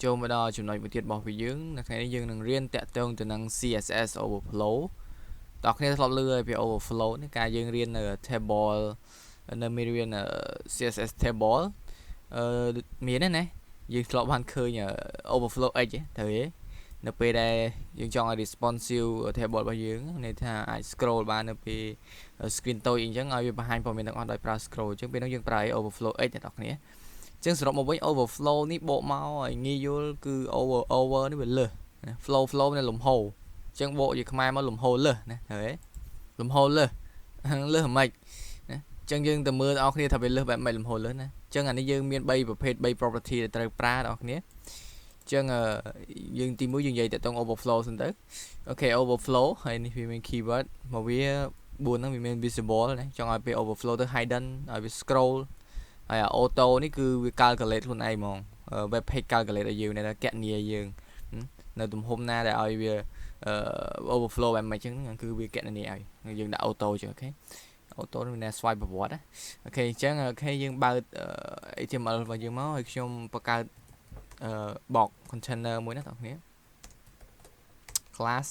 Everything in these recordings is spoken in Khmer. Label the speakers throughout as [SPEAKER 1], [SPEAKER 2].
[SPEAKER 1] ចូលមកដល់ចំណុចមួយទៀតរបស់វាយើងនៅថ្ងៃនេះយើងនឹងរៀនតាក់ទងទៅនឹង CSS Overflow តោះគ្នាធ្លាប់ឮពី Overflow នេះការយើងរៀននៅ table នៅមេរៀន CSS table មានទេណាយើងធ្លាប់បានឃើញ Overflow X ត្រូវទេនៅពេលដែលយើងចង់ឲ្យ responsive table របស់យើងន័យថាអាច scroll បាននៅពេល screen តូចអញ្ចឹងឲ្យវាបង្ហាញព័ត៌មានទាំងអស់ដោយប្រើ scroll អញ្ចឹងពេលនោះយើងប្រើ Overflow X អ្នកនរគ្នាចឹងសរុបមកវិញ overflow នេះបកមកឲ្យងាយយល់គឺ over នេះវាលើស flow នៃលំហូរចឹងបកជាខ្មែរមកលំហូរលើសណាហើយលំហូរលើសលើសហ្មិចណាចឹងយើងទៅមើលបងប្អូនគ្នាថាវាលើសបែបម៉េចលំហូរលើសណាចឹងអានេះយើងមាន3ប្រភេទ3 property ដែលត្រូវប្រើបងប្អូនគ្នាចឹងយើងទី1យើងនិយាយទៅតង overflow សិនទៅអូខេ overflow ហើយនេះវាមាន keyword មកវា4ហ្នឹងវាមាន visible ណាចង់ឲ្យពេល overflow ទៅ hidden ឲ្យវា scroll ហើយ auto នេះគឺវា calculate ខ្លួនឯងហ្មង web page calculate ឲ្យយើងនៅកណនីឲ្យយើងនៅទំហំណាដែលឲ្យវា overflow បែបមិនអញ្ចឹងគឺវាកណនីឲ្យយើងដាក់ auto ចឹងអូខេ auto នេះមាន swipe ប្រវត្តិអូខេអញ្ចឹងអូខេយើងបើក HTML របស់យើងមកហើយខ្ញុំបង្កើតbox container មួយណាបងប្អូន class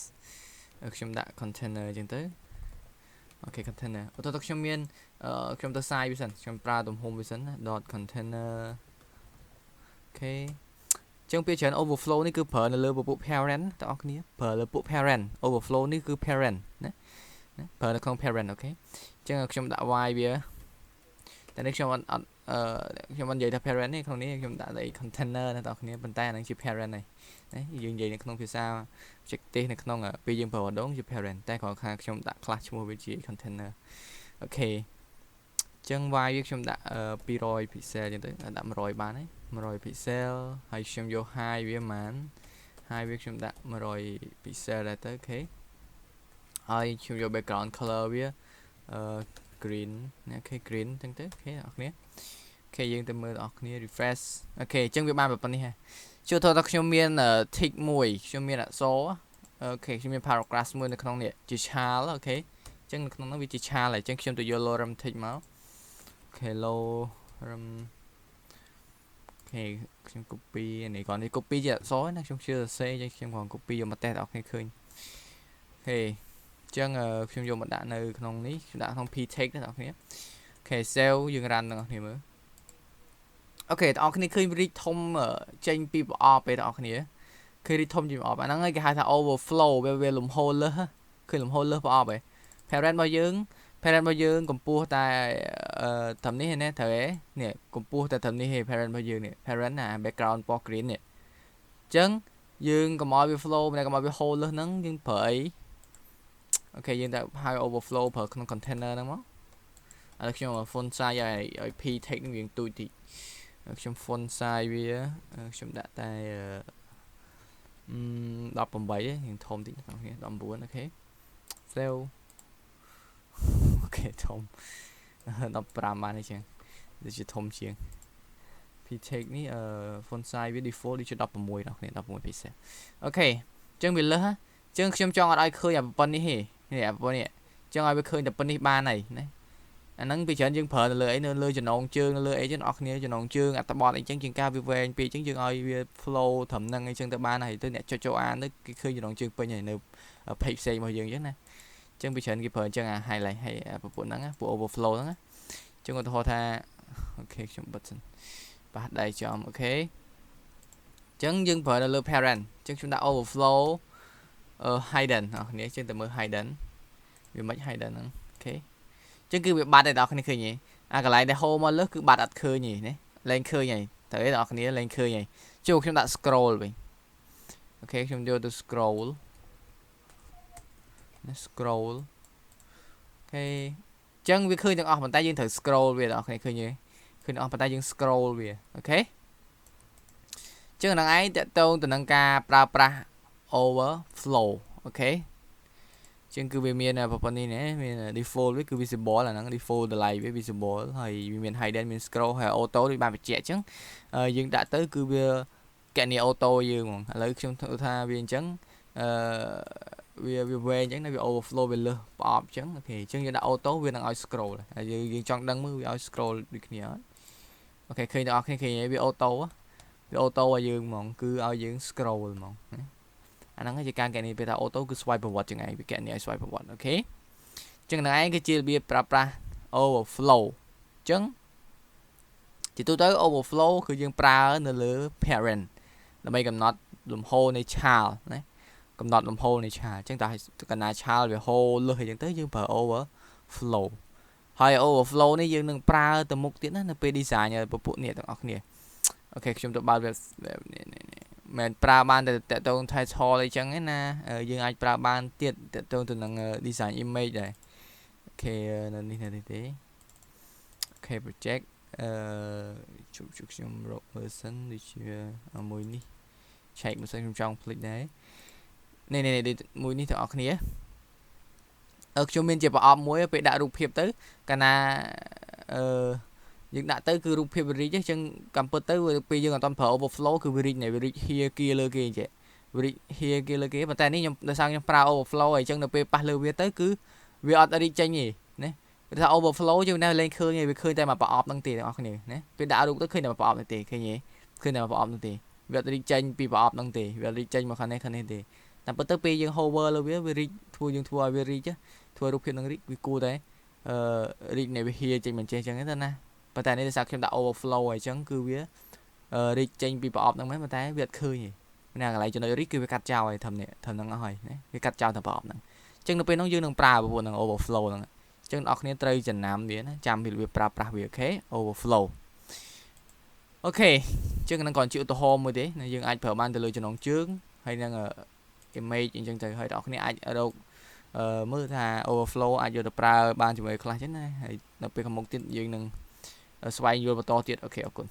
[SPEAKER 1] ខ្ញុំដាក់ container អញ្ចឹងទៅអូខេ container អូតើខ្ញុំមានខ្ញុំទៅ size វាសិនខ្ញុំប្រើទំហំវាសិនណា .container អូខេចឹងពេលច្រើន overflow នេះគឺប្រើនៅលើពពួក parent បងប្អូនគ្នាប្រើលើពួក parent overflow នេះគឺ parent ណាប្រើនៅក្នុង parent អូខេចឹងខ្ញុំដាក់ y វាតែនេះខ្ញុំអត់ខ្ញុំមិននិយាយថា parent នេះក្នុងនេះខ្ញុំដាក់តែ container ណាបងប្អូនគ្នាប៉ុន្តែអានឹងជា parent ហើយណាយើងនិយាយនៅក្នុងភាសា objective នៅក្នុងពេលយើងប្រើម្ដងជា parent តែគ្រាន់តែខ្ញុំដាក់ class ឈ្មោះវាជា container អូខេចឹង y វាខ្ញុំដាក់200 pixel ចឹងទៅដាក់100បានហើយ100 pixel ហើយខ្ញុំយក height វាប៉ុន្មាន height វាខ្ញុំដាក់100 pixel ដែរទៅអូខេហើយខ្ញុំយក background color វាgreen អូខេ green ចឹងទៅអូខេអ្នកនរអូខេយើងទៅមើលអ្នកនរ refresh អូខេចឹងវាបានប៉ុណ្នេះហ่ะចូលទៅខ្ញុំមាន tick មួយខ្ញុំមានអក្សរអូខេខ្ញុំមាន paragraph មួយនៅក្នុងនេះជាឆាលអូខេចឹងនៅក្នុងនោះវាជាឆាលហើយចឹងខ្ញុំទៅយក lorem tick មកអូខេ lorem អូខេខ្ញុំ copy នេះគ្រាន់តែ copy ជាអក្សរណាខ្ញុំជឿសរសេរចឹងខ្ញុំគ្រាន់ copy យកមកតេស្តឲ្យអ្នកឃើញអូខេចឹងខ្ញុំយកមកដាក់នៅក្នុងនេះខ្ញុំដាក់ក្នុង p text ណាបងប្អូនអូខេ save យើង run ដល់អ្នកគ្នាមើលអូខេបងប្អូនគ្នាឃើញ read ធំចេញពីប្រអប់ទេបងប្អូនគ្នាឃើញ read ធំជាងប្រអប់អាហ្នឹងគេហៅថា overflow វាលំហូរលើសឃើញលំហូរលើសប្រអប់ហ៎ parent របស់យើងកម្ពស់តែត្រឹមនេះណាត្រូវទេនេះកម្ពស់តែត្រឹមនេះទេ parent របស់យើងនេះ parent ណា background ពណ៌ green នេះអញ្ចឹងយើងកុំឲ្យវា flow កុំឲ្យវាហូរលើសហ្នឹងយើងប្រើអីអូខេយើងតែហៅ overflow ប្រើក្នុង container ហ្នឹងមកឥឡូវខ្ញុំ font size ឲ្យ p text នឹងវាទូចតិចខ្ញុំ font size វាខ្ញុំដាក់តែ18ទេយើងធំតិចបងប្អូន19អូខេ save អូខេធំ15បានអញ្ចឹងវាជាធំជាង p text នេះfont size វា default ដូចជា16ដល់គ្នា16 pixel អូខេអញ្ចឹងវាលើសអញ្ចឹងខ្ញុំចង់ឲ្យឃើញអាប៉ុណ្នេះទេនេះអាប៉ុណ្នេះអញ្ចឹងឲ្យវាឃើញតែប៉ុណ្នេះបានហើយណាអាហ្នឹងពីច្រើនយើងប្រើនៅលើអីនៅលើចំណងជើងនៅលើអីចឹងអ្នកគ្នាចំណងជើងអត្ថបទអីចឹងជាងការវាវែងពេកចឹងយើងឲ្យវា flow ត្រឹមហ្នឹងអីចឹងទៅបានហើយទៅអ្នកចុចចូលអានទៅគេឃើញចំណងជើងពេញហើយនៅ page ផ្សេងរបស់យើងចឹងណាចឹងពីច្រើនគេប្រើអញ្ចឹងអា highlight ហើយប្រព័ន្ធហ្នឹងពួក overflow ហ្នឹងណាចឹងឧទាហរណ៍ថាអូខេខ្ញុំបិទសិនប៉ះដៃចំអូខេចឹងយើងប្រើនៅលើ parent ចឹងខ្ញុំដាក់ overflow hidden អ្នកគ្នាចឹងទៅមើល hidden វាមិន hidden ហ្នឹងអូខេចឹងគឺវាបាត់ទេអ្នកគ្នាឃើញទេអាកន្លែងដែលហូរមកលើគឺបាត់អត់ឃើញទេណាលែងឃើញហើយត្រូវទេអ្នកគ្នាលែងឃើញហើយចូលខ្ញុំដាក់ scroll វិញអូខេខ្ញុំយកទៅ scroll អូខេចឹងវាឃើញទាំងអស់ប៉ុន្តែយើងត្រូវ scroll វាអ្នកគ្នាឃើញទេឃើញទាំងអស់ប៉ុន្តែយើង scroll វាអូខេចឹងហ្នឹងឯងតកតងទៅនឹងការប្រើប្រាស់ overflow អូខេចឹងគឺវាមានប្រព័ន្ធនេះណាមាន default វាគឺ visible អាហ្នឹង default តម្លៃវា visible ហើយវាមាន hidden មាន scroll ហើយ auto ដូចបានបញ្ជាក់ចឹងយើងដាក់ទៅគឺវាកណនី auto យើងហ្មងឥឡូវខ្ញុំធ្វើថាវាអញ្ចឹងវាវែងអញ្ចឹងវា overflow វាលើសប្រអប់អញ្ចឹងអូខេអញ្ចឹងយើងដាក់ auto វានឹងឲ្យ scroll ហើយយើងចង់ដឹងមើលវាឲ្យ scroll ដូចគ្នាអត់អូខេឃើញទាំងអស់គ្នាឃើញវា auto auto ឲ្យយើងហ្មងគឺឲ្យយើង scroll ហ្មងអាហ្នឹងជាការកែនេះពេលថា auto គឺ swipe ប្រវត្តិចឹងឯងវាកែនេះឲ្យ swipe ប្រវត្តិអូខេចឹងហ្នឹងឯងគឺជារបៀបប្រើប្រាស់ overflow ចឹងជាទូទៅ overflow គឺយើងប្រើនៅលើ parent ដើម្បីកំណត់លំហូរនៃ child ណាកំណត់លំហូរនៃ child ចឹងតែកណ្ណា child វាហូរលើសអញ្ចឹងទៅយើងប្រើ overflow ហើយ overflow នេះយើងនឹងប្រើទៅមុខទៀតណានៅពេល design ពពួកនេះទាំងអស់គ្នាអូខេខ្ញុំទៅបើក web នេះមិនប្រើបានតែតទៅ title អីចឹងឯណាយើងអាចប្រើបានទៀតតទៅនឹង design image ដែរអូខេនៅនេះទេអូខេ project ខ្ញុំរកមើលសិនដូចជាមួយនេះឆែកមើលសិនខ្ញុំចង់ភ្លេចដែរនេះមួយនេះទាំងអស់គ្នាខ្ញុំមានជាប្រអប់មួយពេលដាក់រូបភាពទៅកាលណាយើងដាក់ទៅគឺរូបភាព reach អញ្ចឹងកំពុតទៅពេលយើងអត់ទាន់ប្រើ overflow គឺ reach này reach here kiaលើគេអញ្ចឹង reach here kiaលើគេប៉ុន្តែនេះខ្ញុំដោយសារខ្ញុំប្រើ overflow អញ្ចឹងនៅពេលប៉ះលើវាទៅគឺវាអត់ reach ចេញទេណាពេលថា overflow យើងនៅលេងឃើញវាឃើញតែមួយប្រអប់ហ្នឹងទេបងប្អូនណាពេលដាក់រូបទៅឃើញតែមួយប្រអប់ហ្នឹងទេឃើញទេឃើញតែមួយប្រអប់ហ្នឹងទេវាអត់ reach ចេញពីប្រអប់ហ្នឹងទេវា reach ចេញមកខាងនេះទេតែប៉ុន្តែពេលយើង hover លើវា reach ធ្វើយើងធ្វើឲ្យវា reach ធ្វើរូបភាពនឹង reach វាគួរតែreach នៃវា here ចេញមិនចេះអញ្ចឹងទេណាប៉ុន្តែនេះដោយសារខ្ញុំដាក់ overflow អញ្ចឹងគឺវា reach ចេញពីប្រអប់ហ្នឹងមែនប៉ុន្តែវាអត់ឃើញទេណាកន្លែងចំណុច reach គឺវាកាត់ចោលហើយធំហ្នឹងអស់ហើយណាវាកាត់ចោលតែប្រអប់ហ្នឹងអញ្ចឹងនៅពេលហ្នឹងយើងនឹងប្រើប្រព័ន្ធហ្នឹង overflow ហ្នឹងអញ្ចឹងអ្នកនរគ្នាត្រូវចំណាំវាណាចាំពីរបៀបប្រើប្រាស់វាអូខេ overflow អូខេអញ្ចឹងហ្នឹងcònជាឧទាហរណ៍មួយទេយើងអាចប្រើបានទៅលើចំណងជើងហើយនឹង image អញ្ចឹងទៅហើយអ្នកនរគ្នាអាចរកមើលថា overflow អាចយកទៅប្រើបានជាមួយខ្លះចឹងណាហើយនៅពេលខាងមុខទៀតយើងនឹងស្វែងយល់បន្តទៀតអូខេអរគុណ